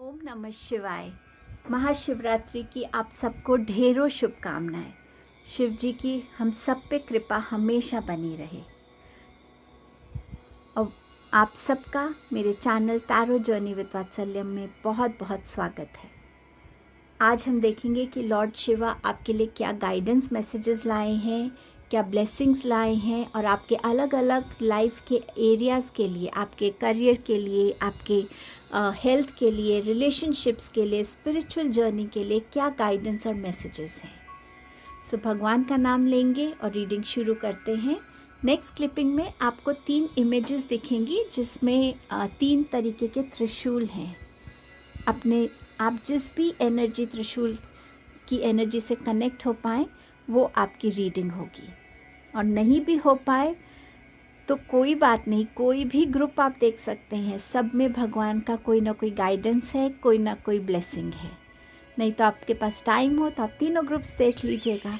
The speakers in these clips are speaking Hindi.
ओम नमः शिवाय। महाशिवरात्रि की आप सबको ढेरों शुभकामनाएं। शिव जी की हम सब पे कृपा हमेशा बनी रहे। और आप सबका मेरे चैनल टैरो जर्नी विद वात्सल्यम में बहुत बहुत स्वागत है। आज हम देखेंगे कि लॉर्ड शिवा आपके लिए क्या गाइडेंस मैसेजेस लाए हैं, क्या ब्लेसिंग्स लाए हैं और आपके अलग अलग लाइफ के एरियाज़ के लिए, आपके करियर के लिए, आपके हेल्थ के लिए, रिलेशनशिप्स के लिए, स्पिरिचुअल जर्नी के लिए क्या गाइडेंस और मैसेजेस हैं। सो भगवान का नाम लेंगे और रीडिंग शुरू करते हैं। नेक्स्ट क्लिपिंग में आपको 3 इमेजेस दिखेंगी जिसमें 3 तरीके के त्रिशूल हैं। अपने आप जिस भी एनर्जी त्रिशूल की एनर्जी से कनेक्ट हो पाए वो आपकी रीडिंग होगी, और नहीं भी हो पाए तो कोई बात नहीं, कोई भी ग्रुप आप देख सकते हैं। सब में भगवान का कोई ना कोई गाइडेंस है, कोई ना कोई ब्लेसिंग है। नहीं तो आपके पास टाइम हो तो आप तीनों ग्रुप्स देख लीजिएगा।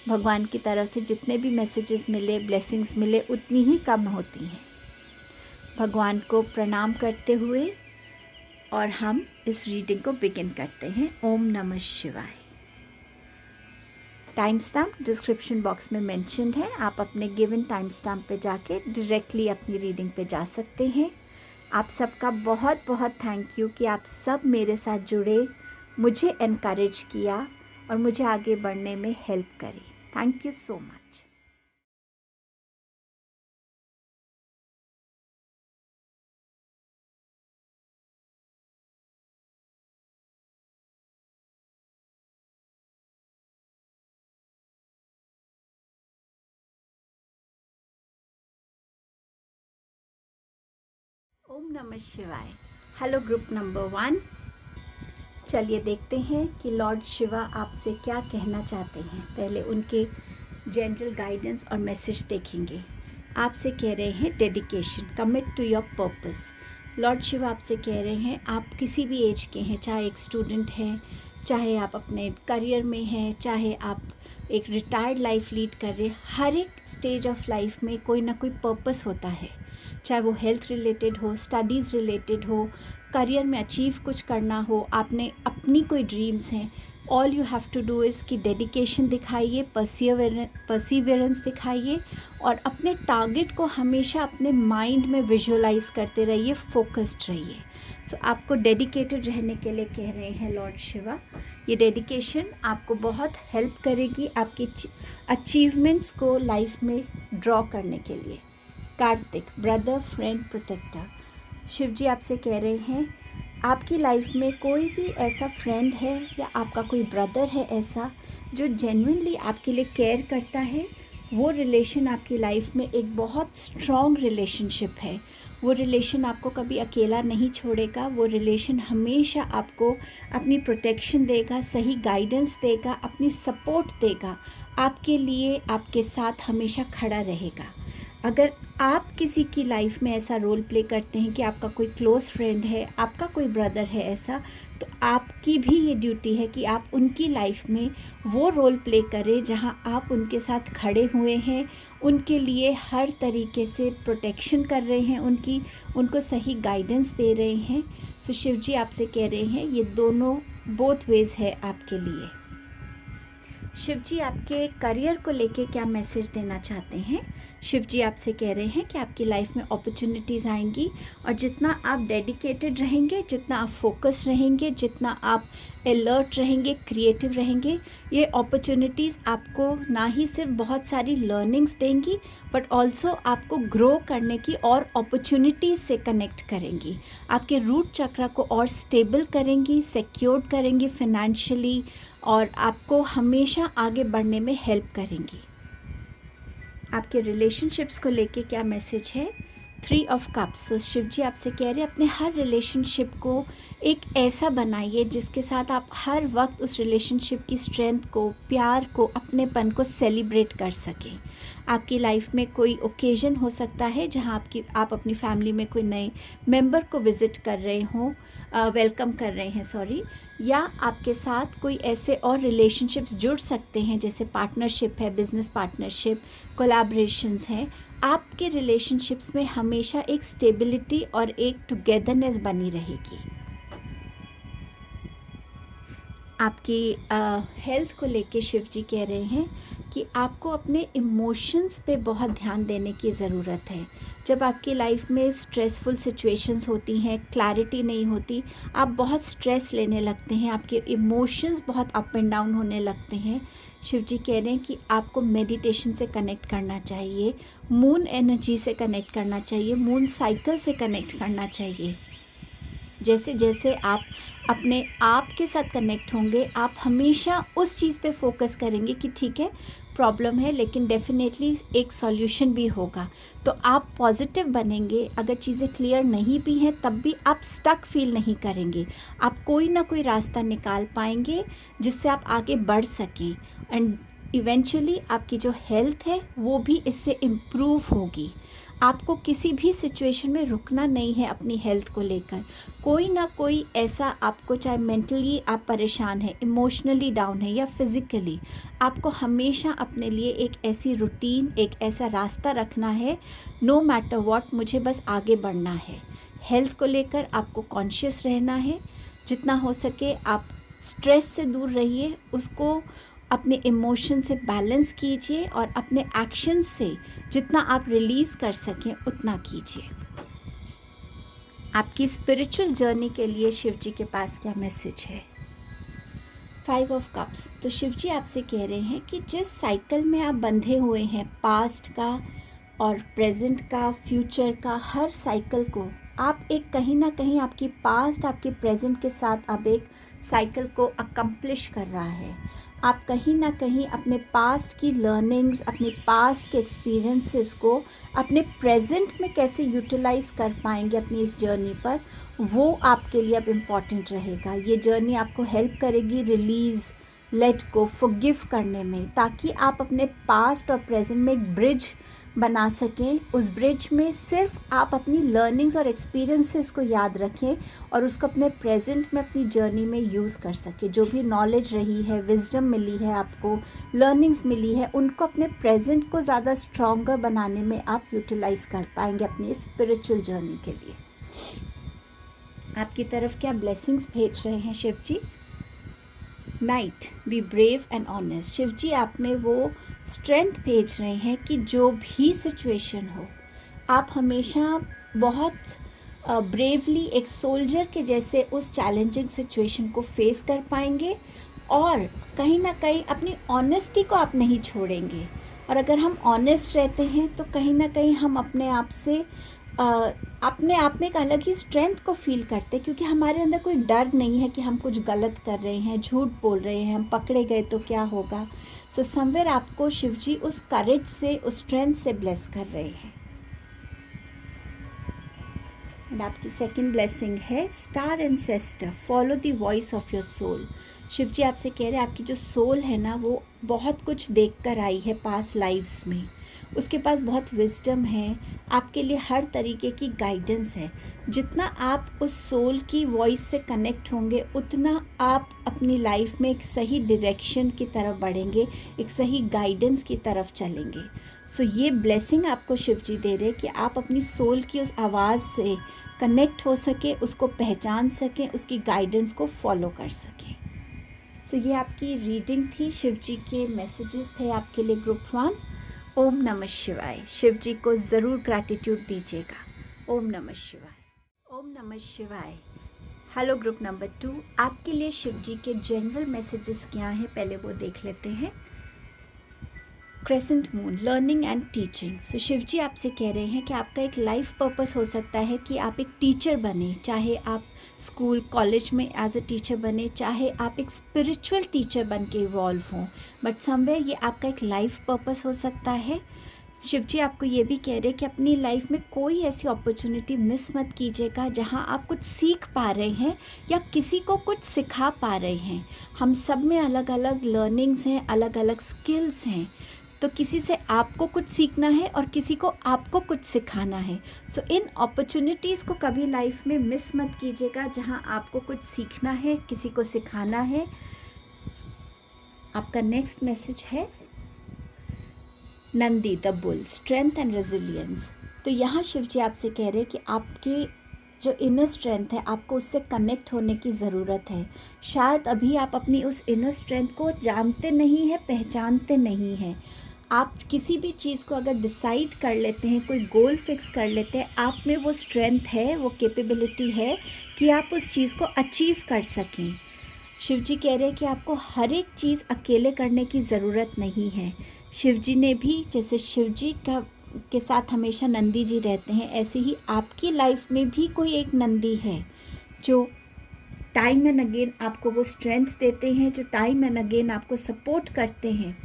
भगवान की तरफ से जितने भी मैसेजेस मिले, ब्लेसिंग्स मिले, उतनी ही कम होती हैं। भगवान को प्रणाम करते हुए और हम इस रीडिंग को बिगिन करते हैं। ओम नमः शिवाय। टाइम स्टैम्प डिस्क्रिप्शन बॉक्स में मेंशन है। आप अपने गिवन टाइम स्टैम्प पे जाके डायरेक्टली अपनी रीडिंग पे जा सकते हैं। आप सबका बहुत बहुत थैंक यू कि आप सब मेरे साथ जुड़े, मुझे एनकरेज किया और मुझे आगे बढ़ने में हेल्प करी। Thank you so much. ओम नमः शिवाय। Hello group number 1। चलिए देखते हैं कि लॉर्ड शिवा आपसे क्या कहना चाहते हैं। पहले उनके जनरल गाइडेंस और मैसेज देखेंगे। आपसे कह रहे हैं dedication, commit to your purpose. Lord Shiva आपसे कह रहे हैं आप किसी भी एज के हैं, चाहे एक स्टूडेंट हैं, चाहे आप अपने करियर में हैं, चाहे आप एक रिटायर्ड लाइफ लीड कर रहे हैं, हर एक स्टेज ऑफ लाइफ में कोई ना कोई पर्पस होता है। चाहे वो हेल्थ रिलेटेड हो, स्टडीज़ रिलेटेड हो, करियर में अचीव कुछ करना हो, आपने अपनी कोई ड्रीम्स हैं, all you have to do is कि डेडिकेशन दिखाइए, परसिवियरेंस दिखाइए और अपने टारगेट को हमेशा अपने माइंड में विजुअलाइज करते रहिए, फोकस्ड रहिए। सो आपको डेडिकेटेड रहने के लिए कह रहे हैं लॉर्ड शिवा। ये डेडिकेशन आपको बहुत हेल्प करेगी आपकी अचीवमेंट्स को लाइफ में ड्रॉ करने के लिए। Kartik, brother, friend, protector. Shiv ji आपसे कह रहे हैं आपकी लाइफ में कोई भी ऐसा फ्रेंड है या आपका कोई ब्रदर है ऐसा जो जेन्युइनली आपके लिए केयर करता है। वो रिलेशन आपकी लाइफ में एक बहुत स्ट्रॉन्ग रिलेशनशिप है। वो रिलेशन आपको कभी अकेला नहीं छोड़ेगा। वो रिलेशन हमेशा आपको अपनी प्रोटेक्शन देगा, सही गाइडेंस देगा, अपनी सपोर्ट देगा, आपके लिए, आपके साथ हमेशा खड़ा रहेगा। अगर आप किसी की लाइफ में ऐसा रोल प्ले करते हैं कि आपका कोई क्लोज़ फ्रेंड है, आपका कोई ब्रदर है ऐसा, तो आपकी भी ये ड्यूटी है कि आप उनकी लाइफ में वो रोल प्ले करें जहां आप उनके साथ खड़े हुए हैं, उनके लिए हर तरीके से प्रोटेक्शन कर रहे हैं, उनको सही गाइडेंस दे रहे हैं। सो शिव जी आपसे कह रहे हैं ये दोनों बोथ वेज है आपके लिए। शिव जी आपके करियर को लेके क्या मैसेज देना चाहते हैं। शिव जी आपसे कह रहे हैं कि आपकी लाइफ में अपॉर्चुनिटीज़ आएंगी और जितना आप डेडिकेटेड रहेंगे, जितना आप फोकस रहेंगे, जितना आप अलर्ट रहेंगे, क्रिएटिव रहेंगे, ये अपॉर्चुनिटीज़ आपको ना ही सिर्फ बहुत सारी लर्निंग्स देंगी बट ऑल्सो आपको ग्रो करने की और अपॉर्चुनिटीज़ से कनेक्ट करेंगी। आपके रूट चक्र को और स्टेबल करेंगी, सिक्योर करेंगी फाइनेंशियली और आपको हमेशा आगे बढ़ने में हेल्प करेंगी। आपके रिलेशनशिप्स को लेके क्या मैसेज है। 3 ऑफ कप्स। सो शिव जी आपसे कह रहे हैं अपने हर रिलेशनशिप को एक ऐसा बनाइए जिसके साथ आप हर वक्त उस रिलेशनशिप की स्ट्रेंथ को, प्यार को, अपनेपन को सेलिब्रेट कर सकें। आपकी लाइफ में कोई ओकेजन हो सकता है जहां आप अपनी फैमिली में कोई नए मेंबर को विज़िट कर रहे हों, वेलकम कर रहे हैं सॉरी, या आपके साथ कोई ऐसे और रिलेशनशिप्स जुड़ सकते हैं जैसे पार्टनरशिप है, बिजनेस पार्टनरशिप, कोलैबोरेशंस हैं। आपके रिलेशनशिप्स में हमेशा एक स्टेबिलिटी और एक टुगेदरनेस बनी रहेगी। आपकी हेल्थ को लेके शिव जी कह रहे हैं कि आपको अपने इमोशंस पे बहुत ध्यान देने की ज़रूरत है। जब आपकी लाइफ में स्ट्रेसफुल सिचुएशंस होती हैं, क्लैरिटी नहीं होती, आप बहुत स्ट्रेस लेने लगते हैं, आपके इमोशंस बहुत अप एंड डाउन होने लगते हैं। शिव जी कह रहे हैं कि आपको मेडिटेशन से कनेक्ट करना चाहिए, मून एनर्जी से कनेक्ट करना चाहिए, मून साइकिल से कनेक्ट करना चाहिए। जैसे जैसे आप अपने आप के साथ कनेक्ट होंगे, आप हमेशा उस चीज़ पे फोकस करेंगे कि ठीक है प्रॉब्लम है लेकिन डेफिनेटली एक सॉल्यूशन भी होगा। तो आप पॉजिटिव बनेंगे। अगर चीज़ें क्लियर नहीं भी हैं तब भी आप स्टक फील नहीं करेंगे, आप कोई ना कोई रास्ता निकाल पाएंगे जिससे आप आगे बढ़ सकें। एंड इवेंचुअली आपकी जो हेल्थ है वो भी इससे इम्प्रूव होगी। आपको किसी भी सिचुएशन में रुकना नहीं है अपनी हेल्थ को लेकर। कोई ना कोई ऐसा आपको, चाहे मेंटली आप परेशान हैं, इमोशनली डाउन है या फिज़िकली, आपको हमेशा अपने लिए एक ऐसी रूटीन, एक ऐसा रास्ता रखना है, नो मैटर व्हाट, मुझे बस आगे बढ़ना है। हेल्थ को लेकर आपको कॉन्शियस रहना है। जितना हो सके आप स्ट्रेस से दूर रहिए, उसको अपने इमोशन से बैलेंस कीजिए और अपने एक्शन से जितना आप रिलीज़ कर सकें उतना कीजिए। आपकी स्पिरिचुअल जर्नी के लिए शिव जी के पास क्या मैसेज है? 5 ऑफ कप्स। तो शिव जी आपसे कह रहे हैं कि जिस साइकिल में आप बंधे हुए हैं, पास्ट का और प्रेजेंट का, फ्यूचर का, हर साइकिल को आप एक कहीं ना कहीं आपकी पास्ट आपके प्रेजेंट के साथ अब एक साइकिल को अकम्प्लिश कर रहा है। आप कहीं ना कहीं अपने पास्ट की लर्निंग्स, अपने पास्ट के एक्सपीरियंसेस को अपने प्रेजेंट में कैसे यूटिलाइज़ कर पाएंगे अपनी इस जर्नी पर, वो आपके लिए अब इम्पॉर्टेंट रहेगा। ये जर्नी आपको हेल्प करेगी रिलीज़, लेट गो, फॉरगिव करने में, ताकि आप अपने पास्ट और प्रेजेंट में एक ब्रिज बना सकें। उस ब्रिज में सिर्फ आप अपनी लर्निंग्स और एक्सपीरियंसेस को याद रखें और उसको अपने प्रेजेंट में अपनी जर्नी में यूज़ कर सकें। जो भी नॉलेज रही है, विजडम मिली है आपको, लर्निंग्स मिली है, उनको अपने प्रेजेंट को ज़्यादा स्ट्रॉन्गर बनाने में आप यूटिलाइज़ कर पाएंगे अपनी स्पिरिचुअल जर्नी के लिए। आपकी तरफ क्या ब्लेसिंग्स भेज रहे हैं Shiv ji? Knight, be brave and honest. Shiv ji आप में वो स्ट्रेंथ भेज रहे हैं कि जो भी सिचुएशन हो, आप हमेशा बहुत ब्रेवली एक सोल्जर के जैसे उस चैलेंजिंग सिचुएशन को फेस कर पाएंगे और कहीं ना कहीं अपनी ऑनेस्टी को आप नहीं छोड़ेंगे। और अगर हम ऑनेस्ट रहते हैं तो कहीं ना कहीं हम अपने आप से अपने आप में एक अलग ही स्ट्रेंथ को फील करते हैं, क्योंकि हमारे अंदर कोई डर नहीं है कि हम कुछ गलत कर रहे हैं, झूठ बोल रहे हैं, हम पकड़े गए तो क्या होगा। सो समवेयर आपको शिवजी उस करेज से, उस स्ट्रेंथ से ब्लेस कर रहे हैं। एंड आपकी सेकंड ब्लेसिंग है star ancestor, follow the voice of your soul. Shiv ji आपसे कह रहे हैं आपकी जो सोल है ना, वो बहुत कुछ देख कर आई है पास्ट लाइफ्स में, उसके पास बहुत विजडम है, आपके लिए हर तरीके की गाइडेंस है। जितना आप उस सोल की वॉइस से कनेक्ट होंगे उतना आप अपनी लाइफ में एक सही डायरेक्शन की तरफ बढ़ेंगे, एक सही गाइडेंस की तरफ चलेंगे। सो ये ब्लेसिंग आपको शिव जी दे रहे हैं कि आप अपनी सोल की उस आवाज़ से कनेक्ट हो सके, उसको पहचान सकें, उसकी गाइडेंस को फॉलो कर सकें। सो ये आपकी रीडिंग थी, शिव जी के मैसेजेस थे आपके लिए ग्रुप 1। ओम नमः शिवाय। शिव जी को ज़रूर ग्रैटिट्यूड दीजिएगा। ओम नमः शिवाय। ओम नमः शिवाय। हेलो ग्रुप नंबर 2, आपके लिए शिव जी के जनरल मैसेजेस क्या हैं पहले वो देख लेते हैं। Crescent moon, learning and teaching. So Shiv ji आपसे कह रहे हैं कि आपका एक लाइफ पर्पस हो सकता है कि आप एक टीचर बने, चाहे आप स्कूल कॉलेज में एज अ टीचर बने, चाहे आप एक स्पिरिचुअल टीचर बन के इवॉल्व हों, बट समवेयर ये आपका एक लाइफ पर्पस हो सकता है। शिव जी आपको ये भी कह रहे हैं कि अपनी लाइफ में कोई ऐसी अपॉर्चुनिटी मिस मत कीजिएगा जहाँ आप कुछ सीख पा रहे हैं या किसी को कुछ सिखा पा रहे हैं। हम सब में अलग अलग लर्निंग्स हैं, अलग अलग स्किल्स हैं, तो किसी से आपको कुछ सीखना है और किसी को आपको कुछ सिखाना है। सो इन अपॉर्चुनिटीज़ को कभी लाइफ में मिस मत कीजिएगा जहाँ आपको कुछ सीखना है, किसी को सिखाना है। आपका नेक्स्ट मैसेज है Nandi the bull, strength and resilience. तो यहाँ शिव जी आपसे कह रहे हैं कि आपके जो इनर स्ट्रेंथ है, आपको उससे कनेक्ट होने की ज़रूरत है। शायद अभी आप अपनी उस इनर स्ट्रेंथ को जानते नहीं हैं, पहचानते नहीं हैं। आप किसी भी चीज़ को अगर डिसाइड कर लेते हैं, कोई गोल फिक्स कर लेते हैं, आप में वो स्ट्रेंथ है, वो कैपेबिलिटी है कि आप उस चीज़ को अचीव कर सकें। शिव जी कह रहे हैं कि आपको हर एक चीज़ अकेले करने की ज़रूरत नहीं है। शिव जी ने भी, जैसे शिव जी के साथ हमेशा नंदी जी रहते हैं, ऐसे ही आपकी लाइफ में भी कोई एक नंदी है जो टाइम एंड अगेन आपको वो स्ट्रेंथ देते हैं, जो टाइम एंड अगेन आपको सपोर्ट करते हैं।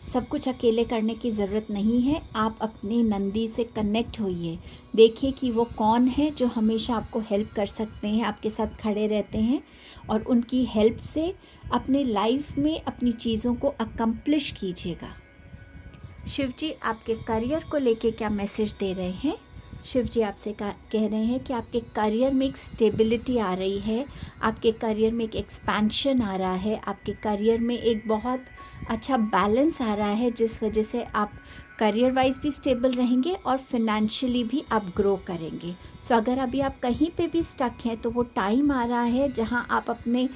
सब कुछ अकेले करने की ज़रूरत नहीं है। आप अपनी नंदी से कनेक्ट होइए, देखिए कि वो कौन है जो हमेशा आपको हेल्प कर सकते हैं, आपके साथ खड़े रहते हैं, और उनकी हेल्प से अपने लाइफ में अपनी चीज़ों को अकम्प्लिश कीजिएगा। शिव जी आपके करियर को लेके क्या मैसेज दे रहे हैं? शिव जी आपसे कह रहे हैं कि आपके करियर में एक स्टेबिलिटी आ रही है, आपके करियर में एक एक्सपेंशन आ रहा है, आपके करियर में एक बहुत अच्छा बैलेंस आ रहा है, जिस वजह से आप करियर वाइज भी स्टेबल रहेंगे और फिनेंशियली भी आप ग्रो करेंगे। सो अगर अभी आप कहीं पे भी स्टक हैं तो वो टाइम आ रहा है जहां आप अपने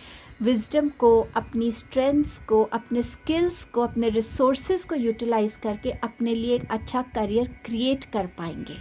विजडम को, अपनी स्ट्रेंथ्स को, अपने स्किल्स को, अपने रिसोर्सेज को यूटिलाइज करके अपने लिए एक अच्छा करियर क्रिएट कर पाएंगे।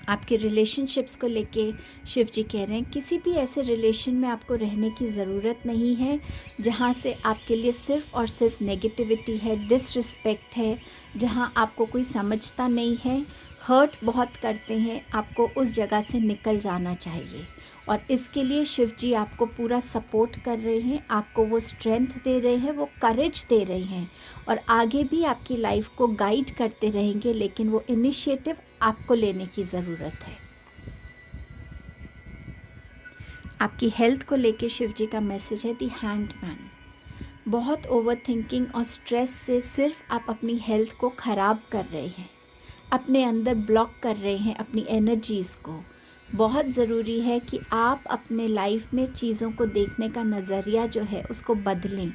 आपके रिलेशनशिप्स को लेके शिव जी कह रहे हैं किसी भी ऐसे रिलेशन में आपको रहने की ज़रूरत नहीं है जहाँ से आपके लिए सिर्फ़ और सिर्फ नेगेटिविटी है, डिसरिस्पेक्ट है, जहाँ आपको कोई समझता नहीं है, हर्ट बहुत करते हैं। आपको उस जगह से निकल जाना चाहिए, और इसके लिए शिव जी आपको पूरा सपोर्ट कर रहे हैं, आपको वो स्ट्रेंथ दे रहे हैं, वो करेज दे रहे हैं, और आगे भी आपकी लाइफ को गाइड करते रहेंगे, लेकिन वो इनिशिएटिव आपको लेने की ज़रूरत है। आपकी हेल्थ को लेके शिव जी का मैसेज है द हैंग्ड मैन। बहुत ओवर थिंकिंग और स्ट्रेस से सिर्फ आप अपनी हेल्थ को ख़राब कर रहे हैं, अपने अंदर ब्लॉक कर रहे हैं अपनी एनर्जीज़ को। बहुत ज़रूरी है कि आप अपने लाइफ में चीज़ों को देखने का नज़रिया जो है उसको बदलें।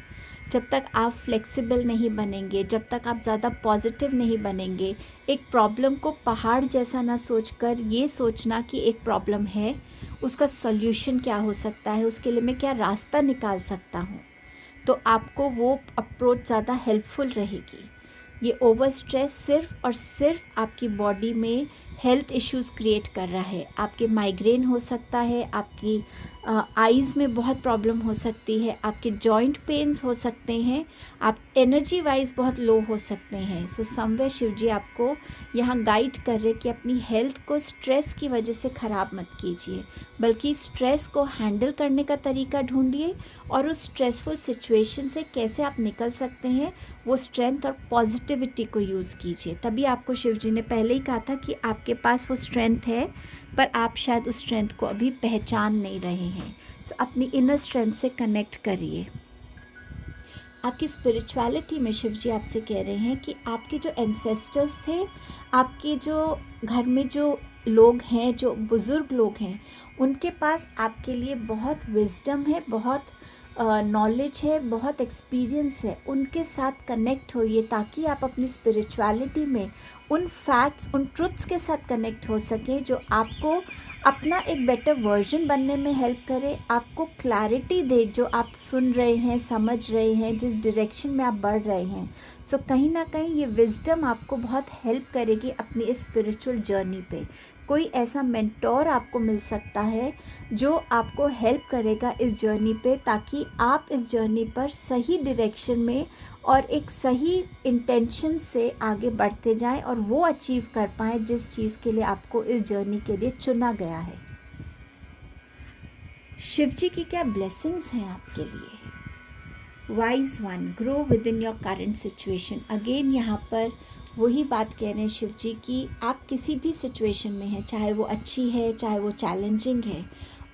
जब तक आप फ्लेक्सिबल नहीं बनेंगे, जब तक आप ज़्यादा पॉजिटिव नहीं बनेंगे, एक प्रॉब्लम को पहाड़ जैसा ना सोचकर ये सोचना कि एक प्रॉब्लम है, उसका सॉल्यूशन क्या हो सकता है, उसके लिए मैं क्या रास्ता निकाल सकता हूँ, तो आपको वो अप्रोच ज़्यादा हेल्पफुल रहेगी। ये ओवर स्ट्रेस सिर्फ और सिर्फ आपकी बॉडी में हेल्थ इश्यूज़ क्रिएट कर रहा है। आपके माइग्रेन हो सकता है, आपकी आईज़ में बहुत प्रॉब्लम हो सकती है, आपके जॉइंट पेन्स हो सकते हैं, आप एनर्जी वाइज बहुत लो हो सकते हैं। सो समवेयर शिव जी आपको यहाँ गाइड कर रहे कि अपनी हेल्थ को स्ट्रेस की वजह से ख़राब मत कीजिए, बल्कि स्ट्रेस को हैंडल करने का तरीका ढूंढिए, और उस स्ट्रेसफुल सिचुएशन से कैसे आप निकल सकते हैं वो स्ट्रेंथ और पॉजिटिविटी को यूज़ कीजिए। तभी आपको शिव जी ने पहले ही कहा था कि आपके पास वो स्ट्रेंथ है, पर आप शायद उस स्ट्रेंथ को अभी पहचान नहीं रहे हैं। सो अपनी इनर स्ट्रेंथ से कनेक्ट करिए। आपकी स्पिरिचुअलिटी में शिव जी आपसे कह रहे हैं कि आपके जो एंसेस्टर्स थे, आपके जो घर में जो लोग हैं, जो बुज़ुर्ग लोग हैं, उनके पास आपके लिए बहुत विजडम है, बहुत नॉलेज है, बहुत एक्सपीरियंस है। उनके साथ कनेक्ट होइए ताकि आप अपनी स्पिरिचुअलिटी में उन फैक्ट्स, उन ट्रुथ्स के साथ कनेक्ट हो सकें जो आपको अपना एक बेटर वर्जन बनने में हेल्प करे, आपको क्लैरिटी दे जो आप सुन रहे हैं, समझ रहे हैं, जिस डायरेक्शन में आप बढ़ रहे हैं। सो कहीं ना कहीं ये विजडम आपको बहुत हेल्प करेगी अपनी इस स्पिरिचुअल जर्नी पे। कोई ऐसा मेंटोर आपको मिल सकता है जो आपको हेल्प करेगा इस जर्नी पे, ताकि आप इस जर्नी पर सही डायरेक्शन में और एक सही इंटेंशन से आगे बढ़ते जाएं और वो अचीव कर पाएं जिस चीज़ के लिए आपको इस जर्नी के लिए चुना गया है। शिव जी की क्या ब्लेसिंग्स हैं आपके लिए? Wise one, grow with in your current situation. Again यहाँ पर वही बात कह रहे हैं शिव जी कि आप किसी भी सिचुएशन में हैं, चाहे वो अच्छी है, चाहे वो चैलेंजिंग है,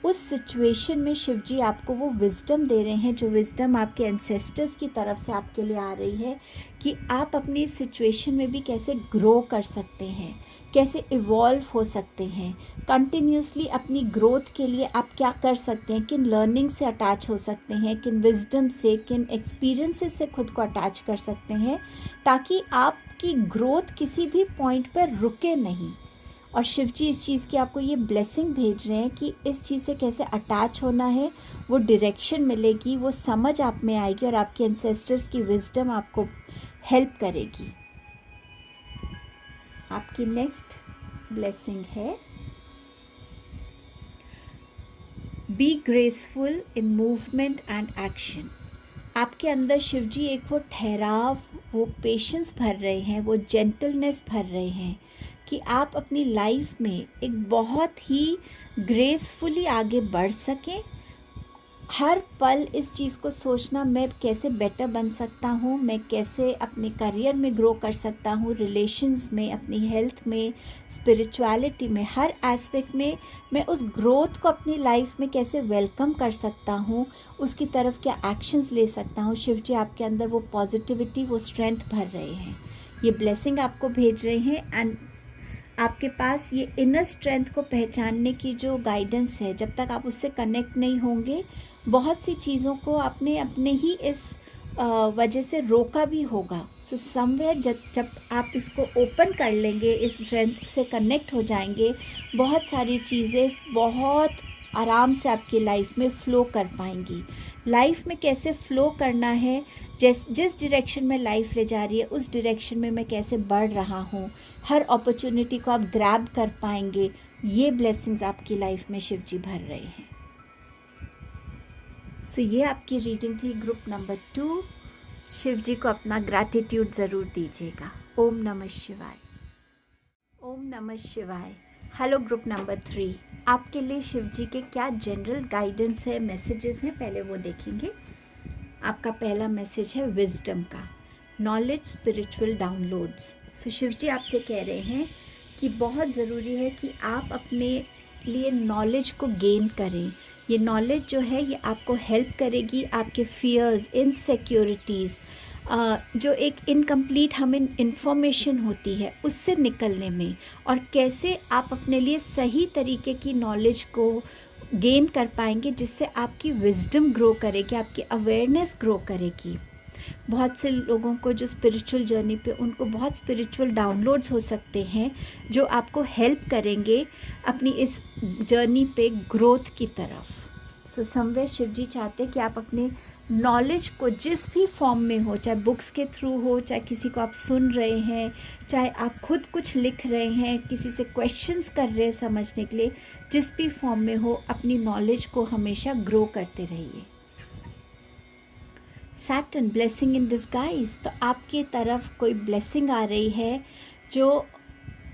उस सिचुएशन में शिव जी आपको वो विजडम दे रहे हैं, जो विजडम आपके एंसेस्टर्स की तरफ से आपके लिए आ रही है, कि आप अपनी सिचुएशन में भी कैसे ग्रो कर सकते हैं, कैसे इवॉल्व हो सकते हैं, कंटिन्यूसली अपनी ग्रोथ के लिए आप क्या कर सकते हैं, किन लर्निंग से अटैच हो सकते हैं, किन विजडम से, किन एक्सपीरियंसेस से खुद को अटैच कर सकते हैं, ताकि आपकी ग्रोथ किसी भी पॉइंट पर रुके नहीं, और शिव जी इस चीज़ की आपको ये ब्लेसिंग भेज रहे हैं कि इस चीज़ से कैसे अटैच होना है, वो डायरेक्शन मिलेगी, वो समझ आप में आएगी और आपके एंसेस्टर्स की विजडम आपको हेल्प करेगी। आपकी नेक्स्ट ब्लेसिंग है be graceful in movement and action. आपके अंदर शिव जी एक वो ठहराव, वो पेशेंस भर रहे हैं, वो जेंटलनेस भर रहे हैं कि आप अपनी लाइफ में एक बहुत ही ग्रेसफुली आगे बढ़ सकें। हर पल इस चीज़ को सोचना, मैं कैसे बेटर बन सकता हूँ, मैं कैसे अपने करियर में ग्रो कर सकता हूँ, रिलेशंस में, अपनी हेल्थ में, स्पिरिचुअलिटी में, हर एस्पेक्ट में मैं उस ग्रोथ को अपनी लाइफ में कैसे वेलकम कर सकता हूँ, उसकी तरफ क्या एक्शंस ले सकता हूँ। शिव जी आपके अंदर वो पॉजिटिविटी, वो स्ट्रेंथ भर रहे हैं, ये ब्लेसिंग आपको भेज रहे हैं। एंड आपके पास ये इनर स्ट्रेंथ को पहचानने की जो गाइडेंस है, जब तक आप उससे कनेक्ट नहीं होंगे, बहुत सी चीज़ों को आपने अपने ही इस वजह से रोका भी होगा। सो समवेयर जब आप इसको ओपन कर लेंगे, इस स्ट्रेंथ से कनेक्ट हो जाएंगे, बहुत सारी चीज़ें बहुत आराम से आपकी लाइफ में फ़्लो कर पाएंगी। लाइफ में कैसे फ़्लो करना है, जिस डायरेक्शन में लाइफ ले जा रही है उस डायरेक्शन में मैं कैसे बढ़ रहा हूँ, हर अपॉर्चुनिटी को आप ग्रैब कर पाएंगे, ये ब्लेसिंग्स आपकी लाइफ में शिव जी भर रहे हैं। सो ये आपकी रीडिंग थी ग्रुप नंबर 2। शिव जी को अपना ग्रैटिट्यूड ज़रूर दीजिएगा। ओम नमः शिवाय। ओम नमः शिवाय। हेलो ग्रुप नंबर 3, आपके लिए शिव जी के क्या जनरल गाइडेंस है, मैसेजेस हैं, पहले वो देखेंगे। आपका पहला मैसेज है विजडम का, नॉलेज स्पिरिचुअल डाउनलोड्स। सो शिव जी आपसे कह रहे हैं कि बहुत ज़रूरी है कि आप अपने लिए नॉलेज को गेन करें। ये नॉलेज जो है ये आपको हेल्प करेगी आपके फियर्स, इनसिक्योरिटीज़, जो एक इनकम्प्लीट हमें इन्फॉर्मेशन होती है उससे निकलने में, और कैसे आप अपने लिए सही तरीके की नॉलेज को गेन कर पाएंगे, जिससे आपकी विजडम ग्रो करेगी, आपकी अवेयरनेस ग्रो करेगी। बहुत से लोगों को जो स्पिरिचुअल जर्नी पे, उनको बहुत स्पिरिचुअल डाउनलोड्स हो सकते हैं जो आपको हेल्प करेंगे अपनी इस जर्नी पे ग्रोथ की तरफ। सो समवेयर शिव जी चाहते हैं कि आप अपने नॉलेज को जिस भी फॉर्म में हो, चाहे बुक्स के थ्रू हो, चाहे किसी को आप सुन रहे हैं, चाहे आप खुद कुछ लिख रहे हैं, किसी से क्वेश्चंस कर रहे हैं समझने के लिए, जिस भी फॉर्म में हो, अपनी नॉलेज को हमेशा ग्रो करते रहिए। सैटर्न ब्लेसिंग इन डिस्गाइज, तो आपकी तरफ कोई ब्लेसिंग आ रही है जो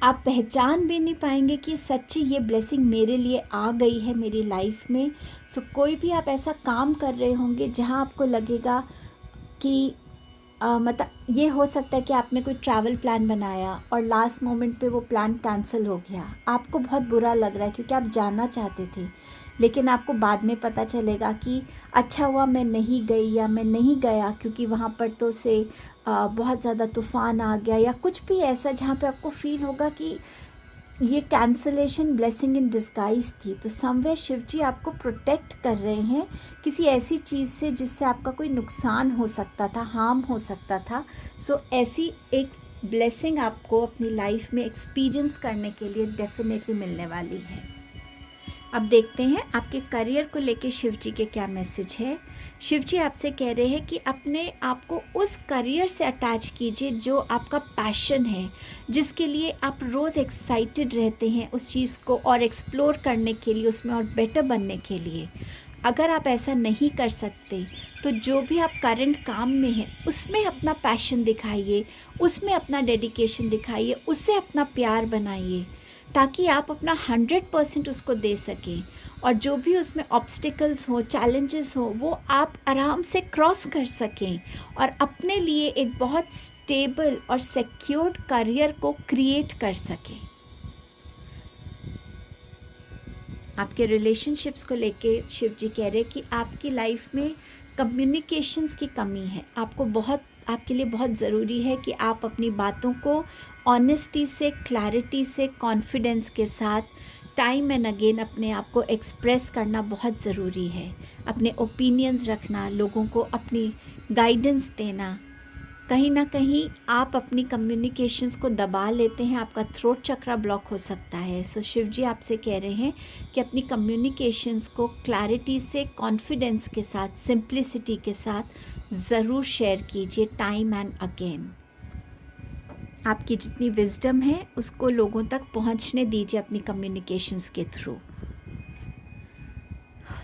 आप पहचान भी नहीं पाएंगे कि सच्ची ये ब्लेसिंग मेरे लिए आ गई है मेरी लाइफ में। सो कोई भी आप ऐसा काम कर रहे होंगे जहाँ आपको लगेगा कि मतलब ये हो सकता है कि आपने कोई ट्रैवल प्लान बनाया और लास्ट मोमेंट पे वो प्लान कैंसिल हो गया, आपको बहुत बुरा लग रहा है क्योंकि आप जाना चाहते थे, लेकिन आपको बाद में पता चलेगा कि अच्छा हुआ मैं नहीं गई या मैं नहीं गया क्योंकि वहाँ पर तो से बहुत ज़्यादा तूफ़ान आ गया या कुछ भी ऐसा जहाँ पे आपको फील होगा कि ये कैंसलेशन ब्लेसिंग इन डिस्गाइज थी। तो समवेयर शिव जी आपको प्रोटेक्ट कर रहे हैं किसी ऐसी चीज़ से जिससे आपका कोई नुकसान हो सकता था, हार्म हो सकता था। सो ऐसी एक ब्लेसिंग आपको अपनी लाइफ में एक्सपीरियंस करने के लिए डेफिनेटली मिलने वाली है। अब देखते हैं आपके करियर को लेके शिव जी के क्या मैसेज है। शिव जी आपसे कह रहे हैं कि अपने आप को उस करियर से अटैच कीजिए जो आपका पैशन है, जिसके लिए आप रोज़ एक्साइटेड रहते हैं उस चीज़ को और एक्सप्लोर करने के लिए, उसमें और बेटर बनने के लिए। अगर आप ऐसा नहीं कर सकते तो जो भी आप करंट काम में हैं उसमें अपना पैशन दिखाइए, उसमें अपना डेडिकेशन दिखाइए, उससे अपना प्यार बनाइए, ताकि आप अपना 100% उसको दे सकें, और जो भी उसमें ऑब्स्टिकल्स हो, चैलेंजेस हो, वो आप आराम से क्रॉस कर सकें और अपने लिए एक बहुत स्टेबल और सिक्योर्ड करियर को क्रिएट कर सकें। आपके रिलेशनशिप्स को लेके शिव जी कह रहे हैं कि आपकी लाइफ में कम्युनिकेशंस की कमी है। आपके लिए बहुत ज़रूरी है कि आप अपनी बातों को ऑनेस्टी से, क्लैरिटी से, कॉन्फिडेंस के साथ टाइम एंड अगेन अपने आप को एक्सप्रेस करना बहुत ज़रूरी है। अपने ओपिनियंस रखना, लोगों को अपनी गाइडेंस देना, कहीं ना कहीं आप अपनी कम्युनिकेशंस को दबा लेते हैं, आपका थ्रोट चक्रा ब्लॉक हो सकता है। सो शिव जी आपसे कह रहे हैं कि अपनी कम्युनिकेशंस को क्लैरिटी से, कॉन्फिडेंस के साथ, सिंप्लिसिटी के साथ ज़रूर शेयर कीजिए टाइम एंड अगेन। आपकी जितनी विजडम है उसको लोगों तक पहुंचने दीजिए अपनी कम्युनिकेशंस के थ्रू।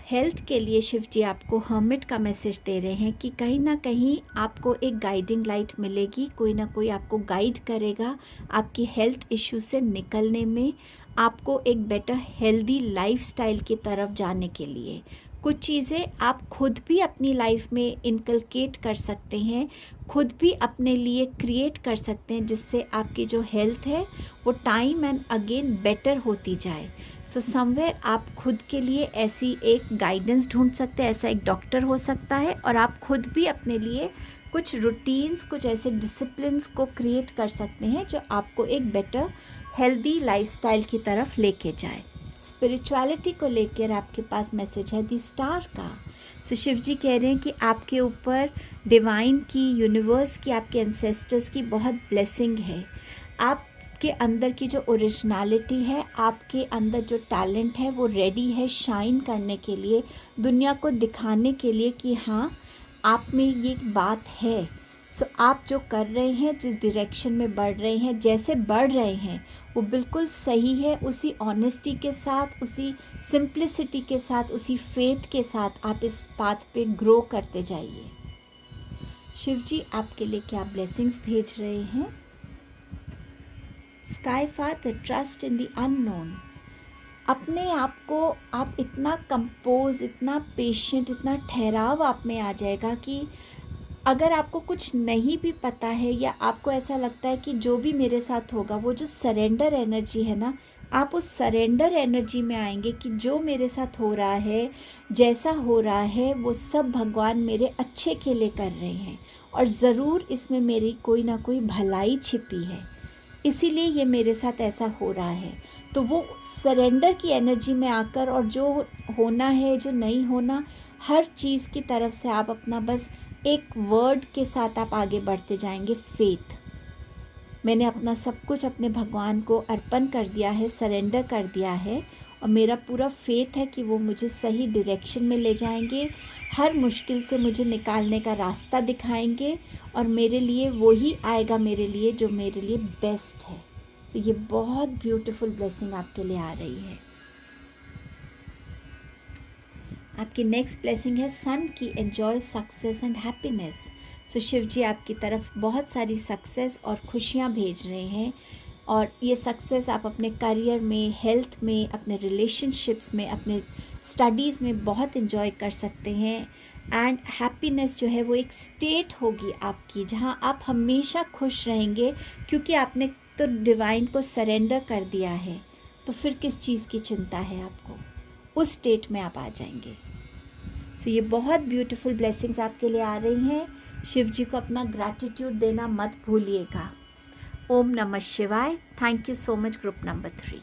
हेल्थ के लिए शिव जी आपको हर्मिट का मैसेज दे रहे हैं कि कहीं ना कहीं आपको एक गाइडिंग लाइट मिलेगी, कोई ना कोई आपको गाइड करेगा आपकी हेल्थ इश्यू से निकलने में, आपको एक बेटर हेल्दी लाइफस्टाइल की तरफ जाने के लिए। कुछ चीज़ें आप खुद भी अपनी लाइफ में इनकलकेट कर सकते हैं, खुद भी अपने लिए क्रिएट कर सकते हैं, जिससे आपकी जो हेल्थ है वो टाइम एंड अगेन बेटर होती जाए। सो समवेयर आप खुद के लिए ऐसी एक गाइडेंस ढूंढ सकते हैं, ऐसा एक डॉक्टर हो सकता है, और आप खुद भी अपने लिए कुछ रूटीन्स, कुछ ऐसे डिसिप्लिन्स को क्रिएट कर सकते हैं जो आपको एक बेटर हेल्दी लाइफस्टाइल की तरफ लेके जाए। स्पिरिचुअलिटी को लेकर आपके पास मैसेज है दी स्टार का। सो शिव जी कह रहे हैं कि आपके ऊपर डिवाइन की, यूनिवर्स की, आपके एंसेस्टर्स की बहुत ब्लेसिंग है। आपके अंदर की जो ओरिजिनलिटी है, आपके अंदर जो टैलेंट है, वो रेडी है शाइन करने के लिए, दुनिया को दिखाने के लिए कि हाँ आप में ये बात है। सो आप जो कर रहे हैं, जिस डायरेक्शन में बढ़ रहे हैं, जैसे बढ़ रहे हैं, वो बिल्कुल सही है। उसी ऑनेस्टी के साथ, उसी सिंप्लिसिटी के साथ, उसी फेथ के साथ आप इस पाथ पे ग्रो करते जाइए। शिव जी आपके लिए क्या ब्लेसिंग्स भेज रहे हैं? Sky father, trust in the unknown. अपने आप को आप इतना कंपोज, इतना पेशेंट, इतना ठहराव आप में आ जाएगा कि अगर आपको कुछ नहीं भी पता है, या आपको ऐसा लगता है कि जो भी मेरे साथ होगा, वो जो सरेंडर एनर्जी है ना, आप उस सरेंडर एनर्जी में आएंगे कि जो मेरे साथ हो रहा है, जैसा हो रहा है, वो सब भगवान मेरे अच्छे के लिए कर रहे हैं, और ज़रूर इसमें मेरी कोई ना कोई भलाई छिपी है, इसीलिए ये मेरे साथ ऐसा हो रहा है। तो वो सरेंडर की एनर्जी में आकर, और जो होना है, जो नहीं होना, हर चीज़ की तरफ से आप अपना बस एक वर्ड के साथ आप आगे बढ़ते जाएंगे। फेथ, मैंने अपना सब कुछ अपने भगवान को अर्पण कर दिया है, सरेंडर कर दिया है, और मेरा पूरा फेथ है कि वो मुझे सही डायरेक्शन में ले जाएंगे, हर मुश्किल से मुझे निकालने का रास्ता दिखाएंगे, और मेरे लिए वो ही आएगा मेरे लिए जो मेरे लिए बेस्ट है। तो ये बहुत ब्यूटीफुल ब्लेसिंग आपके लिए आ रही है। आपकी नेक्स्ट ब्लेसिंग है सन की, एन्जॉय सक्सेस एंड हैप्पीनेस। सो शिव जी आपकी तरफ बहुत सारी सक्सेस और खुशियाँ भेज रहे हैं, और ये सक्सेस आप अपने करियर में, हेल्थ में, अपने रिलेशनशिप्स में, अपने स्टडीज़ में बहुत इन्जॉय कर सकते हैं। एंड हैप्पीनेस जो है वो एक स्टेट होगी आपकी, जहाँ आप हमेशा खुश रहेंगे, क्योंकि आपने तो डिवाइन को सरेंडर कर दिया है, तो फिर किस चीज़ की चिंता है आपको, उस स्टेट में आप आ जाएंगे। सो ये बहुत ब्यूटीफुल ब्लेसिंग्स आपके लिए आ रही हैं। शिव जी को अपना ग्रैटिट्यूड देना मत भूलिएगा। ओम नमः शिवाय। Thank you so much group number 3।